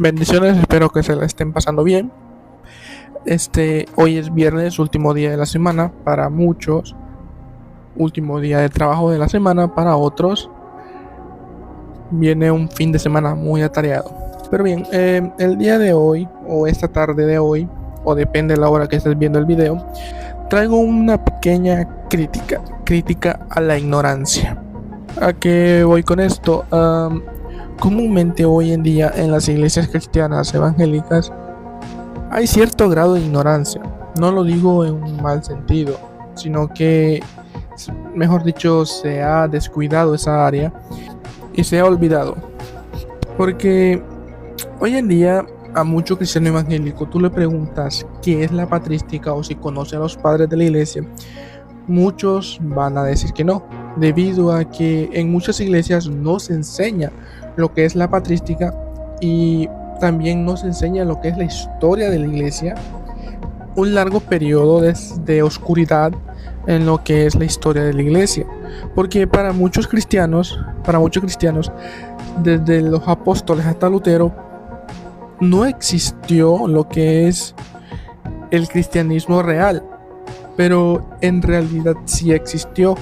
Bendiciones, espero que se la estén pasando bien. Hoy es viernes, último día de la semana para muchos, último día de trabajo de la semana para otros. Viene un fin de semana muy atareado. Pero bien, el día de hoy, o esta tarde de hoy, o depende de la hora que estés viendo el video, traigo una pequeña crítica a la ignorancia. ¿A qué voy con esto? Comúnmente hoy en día en las iglesias cristianas evangélicas hay cierto grado de ignorancia. No lo digo en un mal sentido, sino que, mejor dicho, se ha descuidado esa área y se ha olvidado. Porque hoy en día a mucho cristiano evangélico tú le preguntas qué es la patrística o si conoce a los padres de la iglesia, muchos van a decir que no, debido a que en muchas iglesias no se enseña lo que es la patrística y también nos enseña lo que es la historia de la iglesia, un largo periodo de oscuridad en lo que es la historia de la iglesia, porque para muchos cristianos, desde los apóstoles hasta Lutero, no existió lo que es el cristianismo real, pero en realidad sí existió.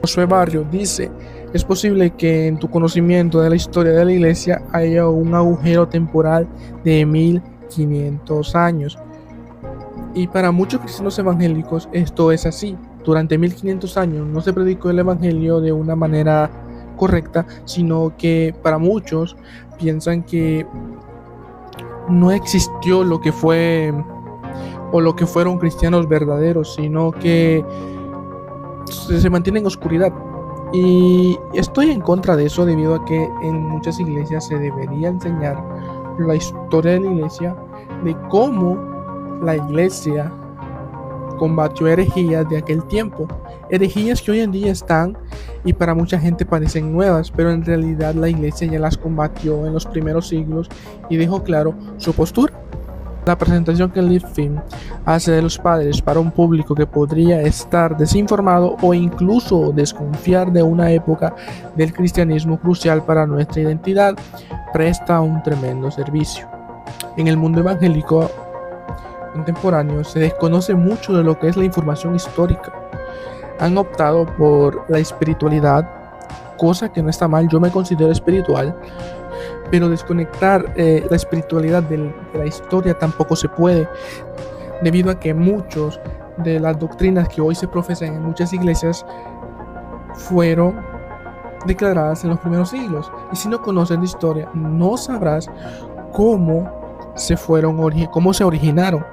Josué Barrio dice: es posible que en tu conocimiento de la historia de la iglesia haya un agujero temporal de 1500 años. Y para muchos cristianos evangélicos esto es así. Durante 1500 años no se predicó el evangelio de una manera correcta, sino que para muchos piensan que no existió lo que fue o lo que fueron cristianos verdaderos, sino que se mantiene en oscuridad. Y estoy en contra de eso, debido a que en muchas iglesias se debería enseñar la historia de la iglesia, de cómo la iglesia combatió herejías de aquel tiempo, herejías que hoy en día están y para mucha gente parecen nuevas, pero en realidad la iglesia ya las combatió en los primeros siglos y dejó claro su postura. La presentación que Living hace de los padres para un público que podría estar desinformado o incluso desconfiar de una época del cristianismo crucial para nuestra identidad, presta un tremendo servicio. En el mundo evangélico contemporáneo se desconoce mucho de lo que es la información histórica. Han optado por la espiritualidad, cosa que no está mal, yo me considero espiritual, pero desconectar la espiritualidad de la historia tampoco se puede, debido a que muchos de las doctrinas que hoy se profesan en muchas iglesias fueron declaradas en los primeros siglos, y si no conoces la historia no sabrás cómo se originaron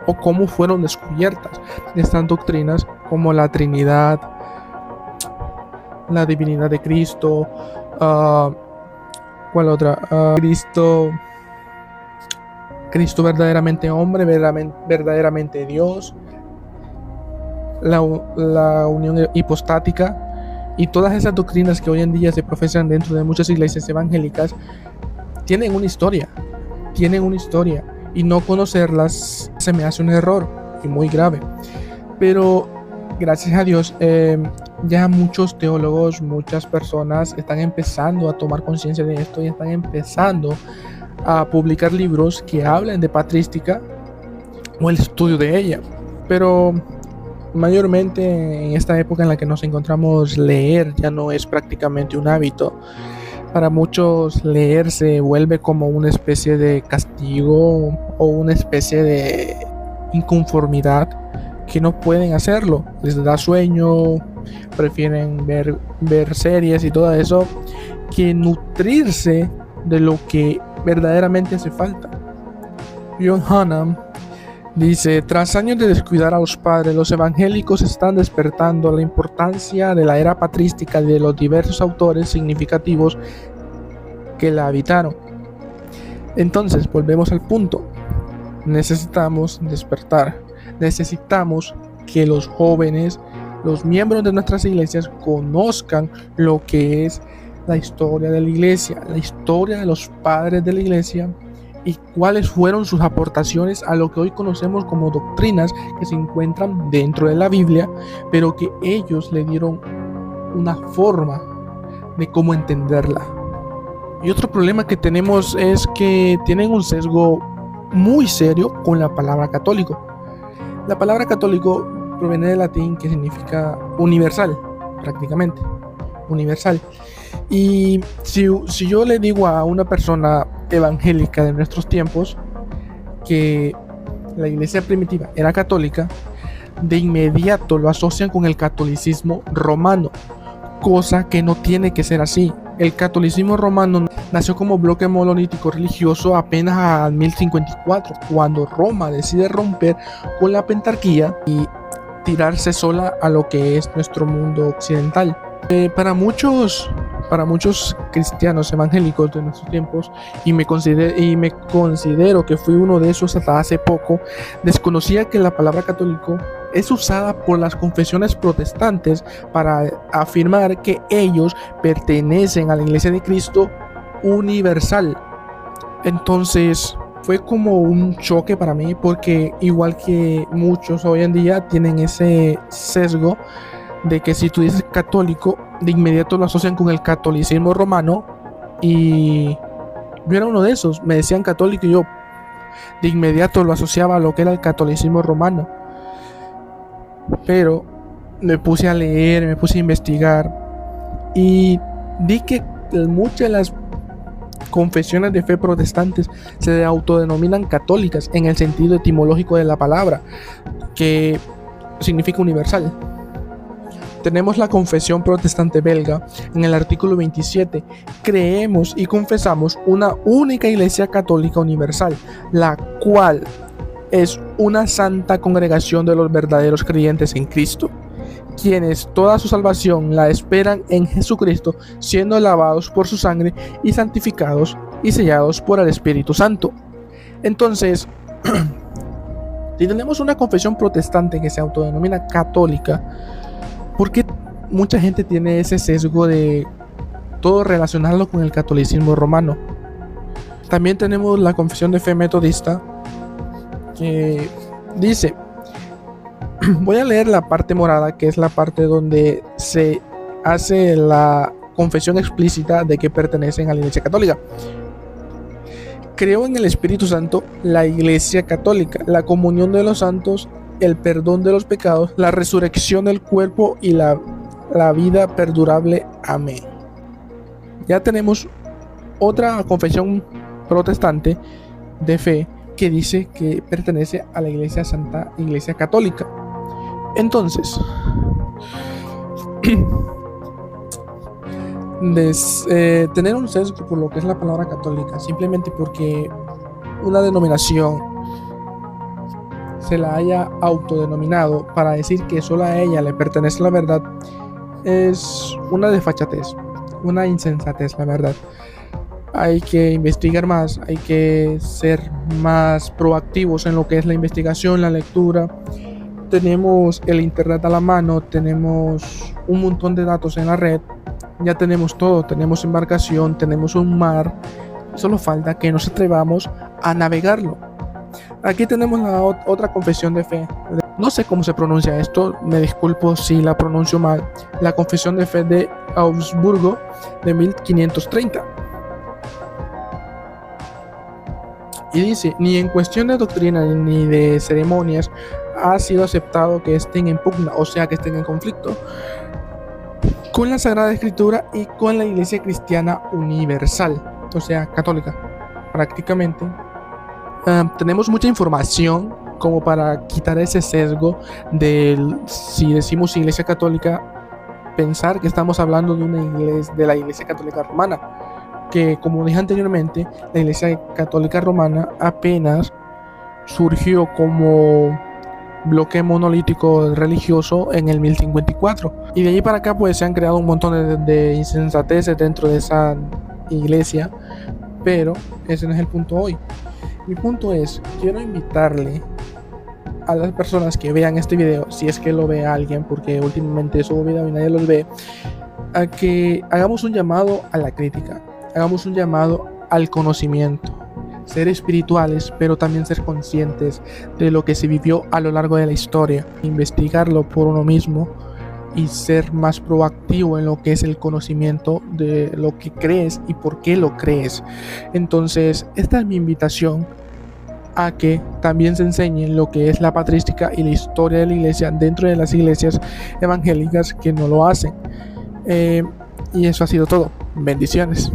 o cómo fueron descubiertas estas doctrinas, como la Trinidad, la divinidad de Cristo, ¿cuál otra? Cristo verdaderamente hombre, verdaderamente Dios, la unión hipostática, y todas esas doctrinas que hoy en día se profesan dentro de muchas iglesias evangélicas tienen una historia, y no conocerlas se me hace un error y muy grave. Pero gracias a Dios ya muchos teólogos, muchas personas están empezando a tomar conciencia de esto y están empezando a publicar libros que hablen de patrística o el estudio de ella. Pero mayormente en esta época en la que nos encontramos, leer ya no es prácticamente un hábito. Para muchos leer se vuelve como una especie de castigo o una especie de inconformidad, que no pueden hacerlo, les da sueño, prefieren ver series y todo eso, que nutrirse de lo que verdaderamente hace falta. John Hannam dice: tras años de descuidar a los padres, los evangélicos están despertando la importancia de la era patrística y de los diversos autores significativos que la habitaron. Entonces volvemos al punto: necesitamos despertar, necesitamos que los jóvenes, los miembros de nuestras iglesias, conozcan lo que es la historia de la iglesia, la historia de los padres de la iglesia, y cuáles fueron sus aportaciones a lo que hoy conocemos como doctrinas que se encuentran dentro de la Biblia, pero que ellos le dieron una forma de cómo entenderla. Y otro problema que tenemos es que tienen un sesgo muy serio con la palabra católico. La palabra católico proviene del latín, que significa universal, prácticamente, universal. Y si yo le digo a una persona evangélica de nuestros tiempos que la iglesia primitiva era católica, de inmediato lo asocian con el catolicismo romano, cosa que no tiene que ser así. El catolicismo romano nació como bloque monolítico religioso apenas en 1054, cuando Roma decide romper con la pentarquía y tirarse sola a lo que es nuestro mundo occidental. Para muchos cristianos evangélicos de nuestros tiempos, y me considero que fui uno de esos hasta hace poco, desconocía que la palabra católico es usada por las confesiones protestantes para afirmar que ellos pertenecen a la Iglesia de Cristo universal. Entonces fue como un choque para mí, porque igual que muchos hoy en día tienen ese sesgo de que si tú dices católico, de inmediato lo asocian con el catolicismo romano, y yo era uno de esos. Me decían católico y yo de inmediato lo asociaba a lo que era el catolicismo romano. Pero me puse a leer, me puse a investigar y vi que muchas de las confesiones de fe protestantes se autodenominan católicas en el sentido etimológico de la palabra, que significa universal. Tenemos la confesión protestante belga en el artículo 27. Creemos y confesamos una única iglesia católica universal, la cual es una santa congregación de los verdaderos creyentes en Cristo, quienes toda su salvación la esperan en Jesucristo, siendo lavados por su sangre y santificados y sellados por el Espíritu Santo. Entonces, si tenemos una confesión protestante que se autodenomina católica, ¿por qué mucha gente tiene ese sesgo de todo relacionarlo con el catolicismo romano? También tenemos la confesión de fe metodista, que dice, voy a leer la parte morada, que es la parte donde se hace la confesión explícita de que pertenecen a la Iglesia Católica. Creo en el Espíritu Santo, la Iglesia Católica, la comunión de los santos, el perdón de los pecados, la resurrección del cuerpo y la vida perdurable. Amén. Ya tenemos otra confesión protestante de fe que dice que pertenece a la Iglesia Santa Iglesia Católica. Entonces, tener un sesgo por lo que es la palabra católica, simplemente porque una denominación se la haya autodenominado para decir que solo a ella le pertenece la verdad, es una desfachatez, una insensatez, la verdad. Hay que investigar más, hay que ser más proactivos en lo que es la investigación, la lectura. Tenemos el internet a la mano, tenemos un montón de datos en la red, ya tenemos todo, tenemos embarcación, tenemos un mar, solo falta que nos atrevamos a navegarlo. Aquí tenemos la otra confesión de fe, no sé cómo se pronuncia esto, me disculpo si la pronuncio mal, la confesión de fe de Augsburgo de 1530. Y dice, ni en cuestión de doctrina ni de ceremonias ha sido aceptado que estén en pugna, o sea, que estén en conflicto con la Sagrada Escritura y con la Iglesia Cristiana Universal, o sea, católica, prácticamente. Tenemos mucha información como para quitar ese sesgo de, si decimos Iglesia Católica, pensar que estamos hablando de una iglesia, de la Iglesia Católica Romana, que, como dije anteriormente, la Iglesia Católica Romana apenas surgió como bloque monolítico religioso en el 1054, y de ahí para acá pues se han creado un montón de insensateces dentro de esa iglesia, pero ese no es el punto hoy. Mi punto es, quiero invitarle a las personas que vean este video, si es que lo ve alguien, porque últimamente subo video y nadie los ve, a que hagamos un llamado a la crítica, hagamos un llamado al conocimiento, ser espirituales, pero también ser conscientes de lo que se vivió a lo largo de la historia, investigarlo por uno mismo, y ser más proactivo en lo que es el conocimiento de lo que crees y por qué lo crees. Entonces, esta es mi invitación a que también se enseñe lo que es la patrística y la historia de la iglesia dentro de las iglesias evangélicas que no lo hacen. Y eso ha sido todo. Bendiciones.